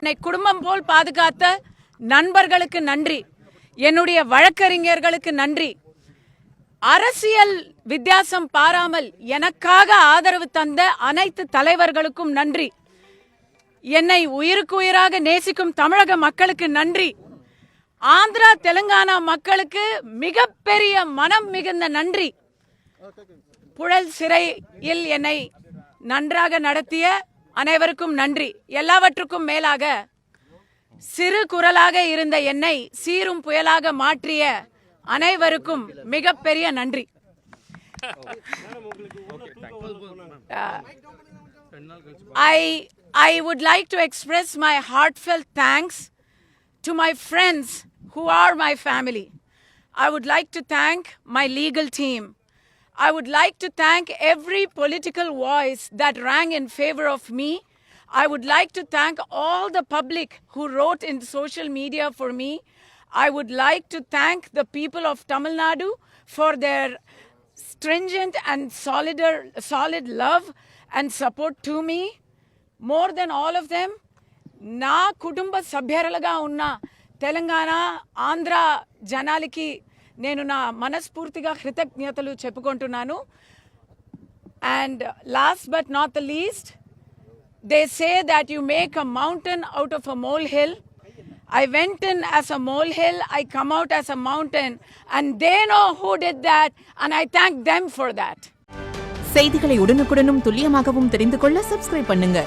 என்னை குடும்பம் போல் பாதுகாத்த நண்பர்களுக்கு நன்றி. என்னுடைய வழக்கறிஞர்களுக்கு நன்றி. அரசியல் வித்தியாசம் பாராமல் எனக்காக ஆதரவு தந்த அனைத்து தலைவர்களுக்கும் நன்றி. என்னை உயிருக்கு உயிராக நேசிக்கும் தமிழக மக்களுக்கு நன்றி. ஆந்திரா தெலுங்கானா மக்களுக்கு மிகப்பெரிய மனம் மிகுந்த நன்றி. புழல் சிறையில் என்னை நன்றாக நடத்திய அனைவருக்கும் நன்றி. எல்லாவற்றுக்கும் மேலாக சிறு குரலாக இருந்த என்னை சீரும் புயலாக மாற்றிய அனைவருக்கும் மிகப்பெரிய நன்றி. I would like to express my heartfelt thanks to my friends who are my family. I would like to thank my legal team. I would like to thank every political voice that rang in favor of me. I would like to thank all the public who wrote in social media for me. I would like to thank the people of Tamil Nadu for their stringent and solid love and support to me. More than all of them, నా కుటుంబ సభ్యులుగా ఉన్న తెలంగాణ ఆంధ్ర జనాలకి నేను నా మనస్ఫూర్తిగా కృతజ్ఞతలు చెప్పుకుంటున్నాను. And last but not the least, they say that you make a mountain out of a molehill. I went in as a molehill, I come out as a mountain, and they know who did that, and I thank them for that. செய்திகளை உடனுக்குடனும் துல்லியமாகவும் தெரிந்து கொள்ள subscribe பண்ணுங்க.